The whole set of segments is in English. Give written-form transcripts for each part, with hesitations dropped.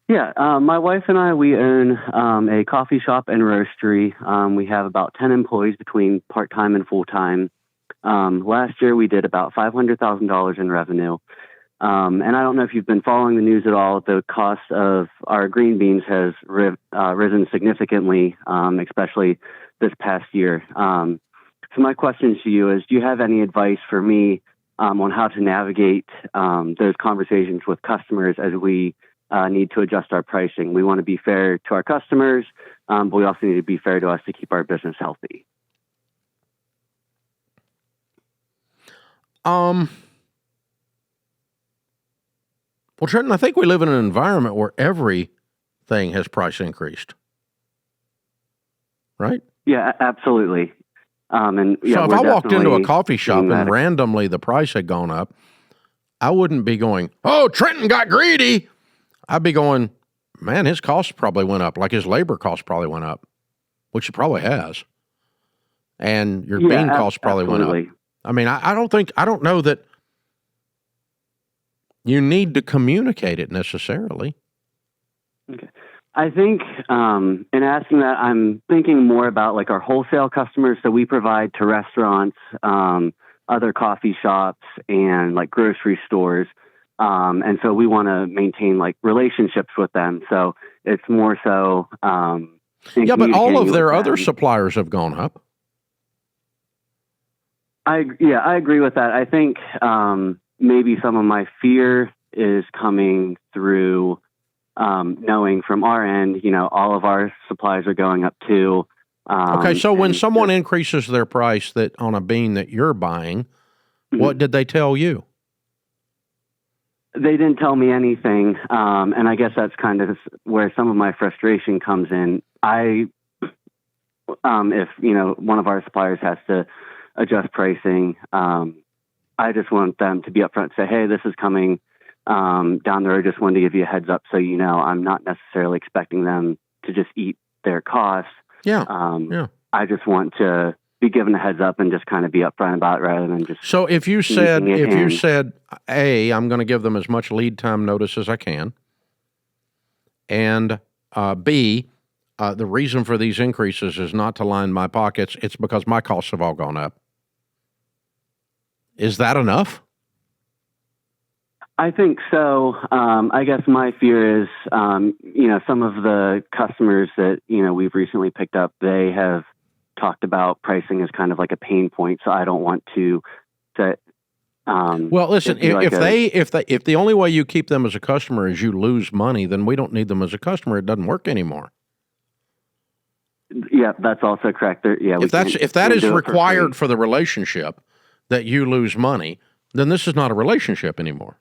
Yeah, my wife and I, we own a coffee shop and roastery. We have about 10 employees between part-time and full-time. Last year, we did about $500,000 in revenue. And I don't know if you've been following the news at all. The cost of our green beans has risen significantly, especially this past year. So my question to you is, do you have any advice for me on how to navigate those conversations with customers as we need to adjust our pricing? We want to be fair to our customers, but we also need to be fair to us to keep our business healthy. Well, Trenton, I think we live in an environment where everything has price increased, right? Yeah, absolutely. And yeah, so if I walked into a coffee shop and randomly the price had gone up, I wouldn't be going, "Oh, Trenton got greedy." I'd be going, "Man, his costs probably went up, like his labor costs probably went up," which he probably has, and your bean costs probably went up. I mean, I don't know that you need to communicate it necessarily. Okay. I think in asking that, I'm thinking more about like our wholesale customers. So we provide to restaurants, other coffee shops, and like grocery stores. And so we want to maintain like relationships with them. So it's more so. Yeah, but all of their other suppliers have gone up. I agree with that. I think maybe some of my fear is coming through knowing from our end, all of our supplies are going up too. Okay, so when someone increases their price that on a bean that you're buying, what did they tell you? They didn't tell me anything, and I guess that's kind of where some of my frustration comes in. If one of our suppliers has to adjust pricing, I just want them to be upfront and say, "Hey, this is coming down the road. Just wanted to give you a heads up, so I'm not necessarily expecting them to just eat their costs. Yeah. I just want to be given a heads up and just kind of be upfront about it rather than just." So if you said, A, I'm going to give them as much lead time notice as I can, and B, the reason for these increases is not to line my pockets, it's because my costs have all gone up. Is that enough? I think so. I guess my fear is, some of the customers that, we've recently picked up, they have talked about pricing as kind of like a pain point. So I don't want to set. Well, listen, if the only way you keep them as a customer is you lose money, then we don't need them as a customer. It doesn't work anymore. Yeah, that's also correct. If that is required for the relationship, that you lose money, then this is not a relationship anymore.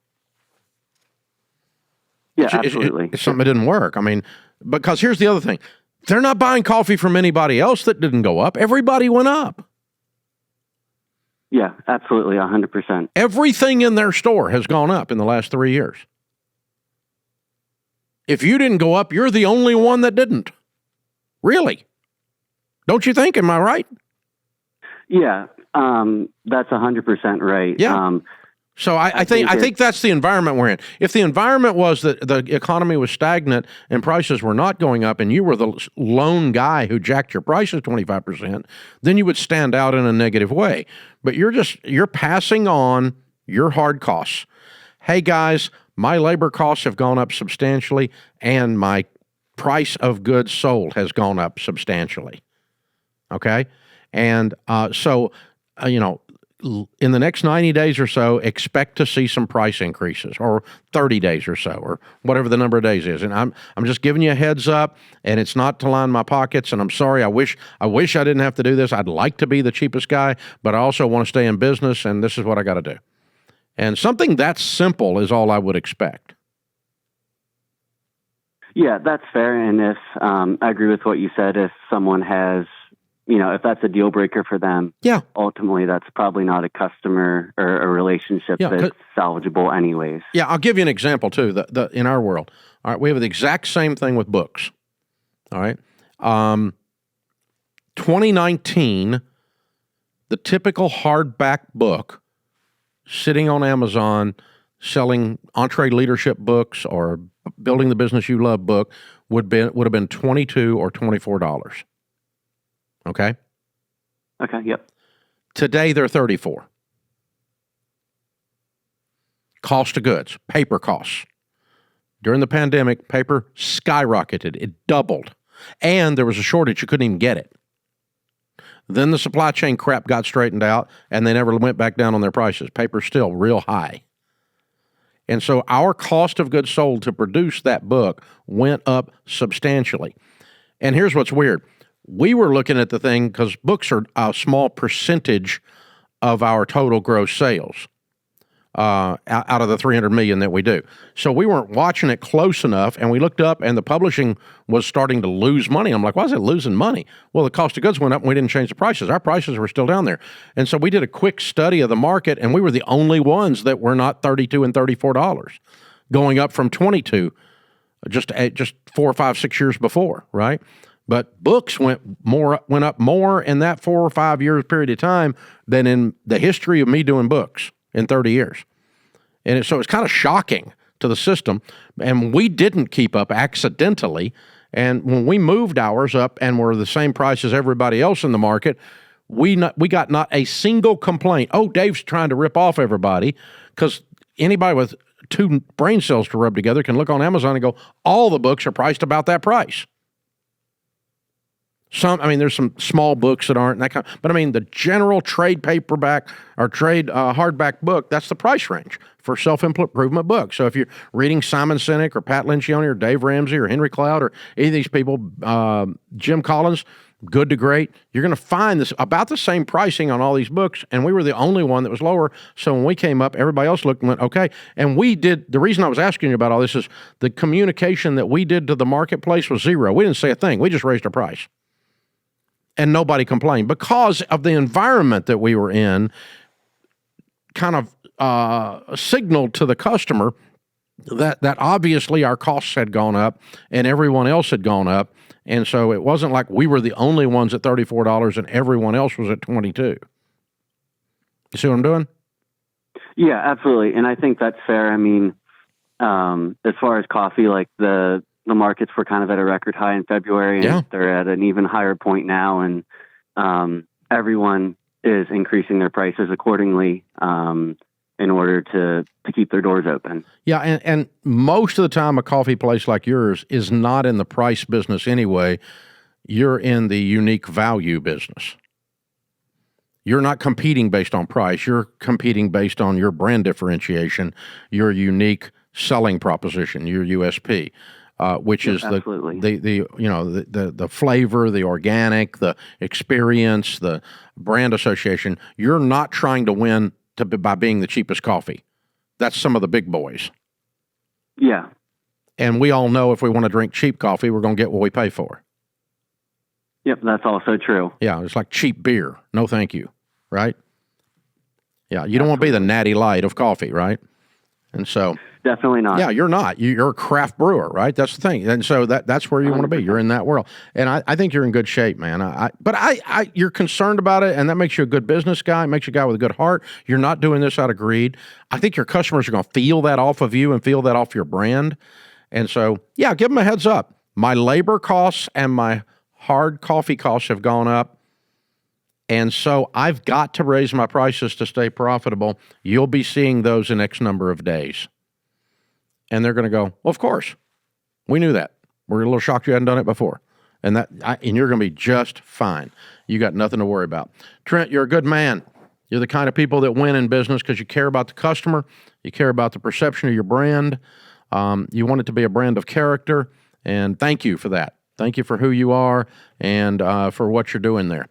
Yeah, absolutely. It's something that didn't work. I mean, because here's the other thing. They're not buying coffee from anybody else that didn't go up. Everybody went up. Yeah, absolutely, 100%. Everything in their store has gone up in the last 3 years. If you didn't go up, you're the only one that didn't. Really? Don't you think? Am I right? Yeah. That's 100% right. Yeah. So I think that's the environment we're in. If the environment was that the economy was stagnant and prices were not going up and you were the lone guy who jacked your prices 25%, then you would stand out in a negative way. But you're passing on your hard costs. Hey guys, my labor costs have gone up substantially and my price of goods sold has gone up substantially. Okay? And in the next 90 days or so, expect to see some price increases, or 30 days or so, or whatever the number of days is. And I'm just giving you a heads up, and it's not to line my pockets, and I'm sorry. I wish I didn't have to do this. I'd like to be the cheapest guy, but I also want to stay in business, and this is what I got to do. And something that simple is all I would expect. Yeah, that's fair. And if I agree with what you said, if someone has, if that's a deal breaker for them, ultimately that's probably not a customer or a relationship that's salvageable anyways. Yeah, I'll give you an example too. In our world, all right, we have the exact same thing with books. All right, 2019, the typical hardback book sitting on Amazon selling EntreLeadership books or Building the Business You Love book would have been $22 or $24. Okay? Okay, yep. Today they're $34. Cost of goods, paper costs. During the pandemic, paper skyrocketed. It doubled. And there was a shortage. You couldn't even get it. Then the supply chain crap got straightened out, and they never went back down on their prices. Paper's still real high. And so our cost of goods sold to produce that book went up substantially. And here's what's weird. We were looking at the thing because books are a small percentage of our total gross sales. Out of the 300 million that we do. So we weren't watching it close enough, and we looked up, and the publishing was starting to lose money. I'm like, why is it losing money? Well, the cost of goods went up, and we didn't change the prices. Our prices were still down there. And so we did a quick study of the market, and we were the only ones that were not $32 and $34, going up from 22 just 4 or 5, 6 years before, right? But books went up more in that 4 or 5 years period of time than in the history of me doing books in 30 years. And so it's kind of shocking to the system. And we didn't keep up accidentally. And when we moved ours up and were the same price as everybody else in the market, we got not a single complaint. Oh, Dave's trying to rip off everybody, because anybody with 2 brain cells to rub together can look on Amazon and go, all the books are priced about that price. There's some small books that aren't that kind of, but the general trade paperback or trade hardback book, that's the price range for self-improvement books. So if you're reading Simon Sinek or Pat Lencioni or Dave Ramsey or Henry Cloud or any of these people, Jim Collins, good to great, you're going to find this about the same pricing on all these books, and we were the only one that was lower. So when we came up, everybody else looked and went, okay. And the reason I was asking you about all this is the communication that we did to the marketplace was zero. We didn't say a thing. We just raised our price. And nobody complained because of the environment that we were in, kind of signaled to the customer that obviously our costs had gone up and everyone else had gone up. And so it wasn't like we were the only ones at $34 and everyone else was at $22. You see what I'm doing? Yeah, absolutely. And I think that's fair. As far as coffee, like the markets were kind of at a record high in February, and they're at an even higher point now, and everyone is increasing their prices accordingly in order to keep their doors open. Yeah, and most of the time a coffee place like yours is not in the price business anyway. You're in the unique value business. You're not competing based on price. You're competing based on your brand differentiation, your unique selling proposition, your USP. Which is the flavor, the organic, the experience, the brand association. You're not trying to win by being the cheapest coffee. That's some of the big boys. Yeah. And we all know if we want to drink cheap coffee, we're going to get what we pay for. Yep, that's also true. Yeah, it's like cheap beer. No, thank you. Right? Yeah, you don't want to be the Natty Light of coffee, right? And so... Definitely not. Yeah, you're not. You're a craft brewer, right? That's the thing. And so that's where you want to be. You're in that world. And I think you're in good shape, man. But you're concerned about it, and that makes you a good business guy. It makes you a guy with a good heart. You're not doing this out of greed. I think your customers are going to feel that off of you and feel that off your brand. And so, yeah, give them a heads up. My labor costs and my hard coffee costs have gone up. And so I've got to raise my prices to stay profitable. You'll be seeing those in X number of days. And they're going to go, well, of course. We knew that. We're a little shocked you hadn't done it before. And you're going to be just fine. You got nothing to worry about. Trent, you're a good man. You're the kind of people that win in business because you care about the customer. You care about the perception of your brand. You want it to be a brand of character. And thank you for that. Thank you for who you are and for what you're doing there.